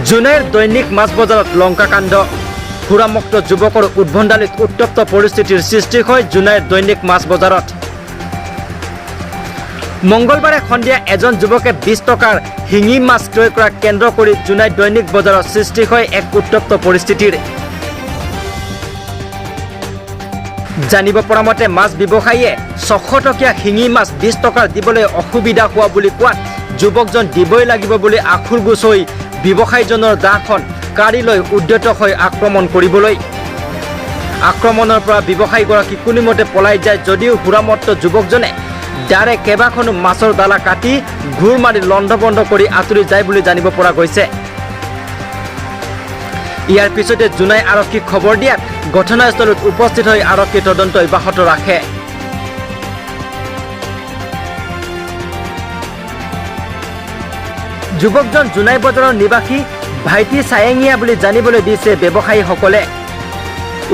জুনাইৰ দৈনিক মাছ বজাৰত লংকাকাণ্ড সুৰামুক্ত যুৱকৰ উদ্ভণ্ডালিত উত্তপ্ত পৰিস্থিতিৰ সৃষ্টি হয় জুনাইৰ দৈনিক মাছ বজাৰত। মঙ্গলবাৰে সন্ধিয়া এজন যুৱকে 20 টকাৰ শিঙি মাছ ক্ৰয় কৰা কেন্দ্ৰ কৰি জুনাইৰ দৈনিক বজাৰত সৃষ্টি হয় এক উত্তপ্ত পৰিস্থিতিৰ। জানিব পৰা মতে মাছ ব্যৱসায়ীয়ে 600 টকীয়া শিঙি মাছ 20 টকাৰ দিবলৈ অসুবিধা হোৱা বুলি কোৱাত যুৱকজন দিবই লাগিব বুলি আখুৰগোচ হৈ ব্যৱসায়ীজনৰ দাখন কাঢ়ি লৈ উদ্যত হৈ আক্ৰমণ কৰিবলৈ। আক্ৰমণৰ পৰা ব্যৱসায়ীগৰাকী কোনোমতে পলাই যায় যদিও সুৰামত্ত যুৱকজনে ডাৰে কেইবাখনো মাছৰ ডালা কাটি ঘূৰ মাৰি লণ্ডভণ্ড কৰি আঁতৰি যায় বুলি জানিব পৰা গৈছে। ইয়াৰ পিছতে জুনাই আৰক্ষীক খবৰ দিয়াত ঘটনাস্থলত উপস্থিত হৈ আৰক্ষী তদন্ত অব্যাহত ৰাখে। যুৱকজন জুনাই বজাৰৰ নিবাসী ভাইটি চায়েঙীয়া বুলি জানিবলৈ দিছে ব্যৱসায়ীসকলে।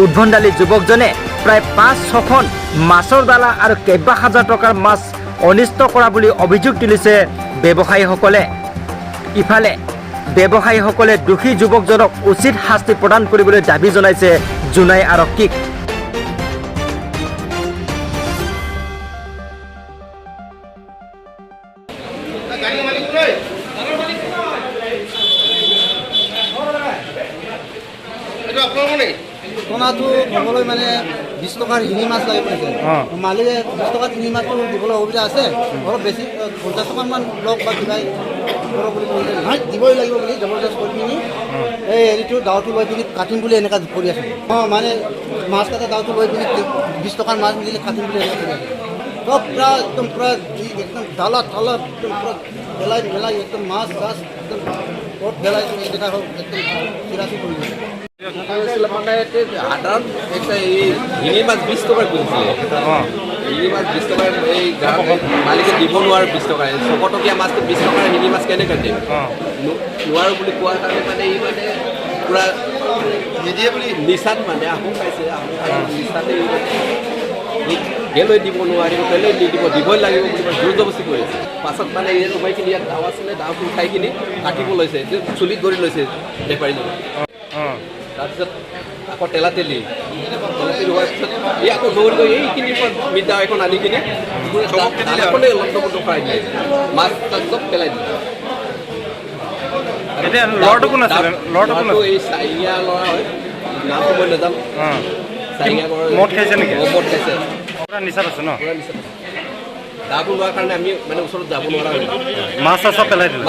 উদ্ভণ্ডালী যুৱকজনে প্ৰায় 5-6খন মাছৰ ডালা আৰু কেইবা হাজাৰ টকাৰ মাছ অনিষ্ট কৰা বুলি অভিযোগ তুলিছে ব্যৱসায়ীসকলে। ইফালে ব্যৱসায়ীসকলে দোষী যুৱকজনক উচিত শাস্তি প্ৰদান কৰিবলৈ দাবী জনাইছে জুনাই আৰক্ষীক। ঘটনাটো ক'বলৈ মানে 20 টকাৰ শিঙি মাছ লাগি পৰিছে। মালিকে 20 টকাৰ শিঙি মাছটো দিবলৈ অসুবিধা আছে, অলপ বেছি 50 টকামান লওক বা কিবা কৰক বুলি কৈছে। নহয় দিবই লাগিব বুলি জবৰদস্ত কৰি পিনি এই হেৰিটো দাওটো লৈ পিনি কাটিম বুলি এনেকুৱা কৰি আছোঁ। মানে মাছ কটা দাওটো লৈ পিনি 20 টকাৰ মাছ মিলিলে কাটিম বুলি এনেকুৱা কৰি আছোঁ। চব পূৰা একদম ডালা ঠালা একদম পূৰা বেলাই একদম মাছ গাছ একদম ক'ত বেলাই দেখা হওক একদম চিৰাচি কৰি দিছে। মানে সাধাৰণ একটা এই শিঙি মাছ 20 টকাৰ কিনছিলে। শিঙি মাছ 20 টকাৰ এই মালিকে দিব নোৱাৰে 20 টকা 600 টকীয়া মাছ 20 টকাৰ শিঙি মাছ কেনেকৈ দিম নোৱাৰো বুলি কোৱাৰ কাৰণে মানে ই মানে পূৰা নিদিয়ে বুলি নিচাত মানে আহোঁ পাইছে নিচাতে গেলৈ দিব নোৱাৰিব কেলৈ নিদিব দিবই লাগিব বুলি জোৰ জবস্তি কৰিছে। পাছত মানে এই সময়খিনি ইয়াত দাও আছিলে দাওটো উঠাই কিনি কাটিব লৈছে চুলিত ধৰি লৈছে বেপাৰীজনে। তাৰপিছত আকৌ তেলাতেলি হোৱাৰ পিছত এই আকৌ দৌৰি গৈ এইখিনিৰ পৰা মিঠা এখন আনি কিনি দালাখনে লণ্ডভণ্ড কৰাই দিলে মাছ তাত চব পেলাই দিলে। এই চাৰিঙীয়া ল'ৰা হয়, নামটো মই নাজানো। চাৰিঙীয়া মদ খাইছে নেকি? মদ খাইছে নিচাত আছে ন? দাবো লোৱাৰ কাৰণে আমি মানে ওচৰত যাব নোৱাৰা হ'ল। মাছ চাছ পেলাই দিলে।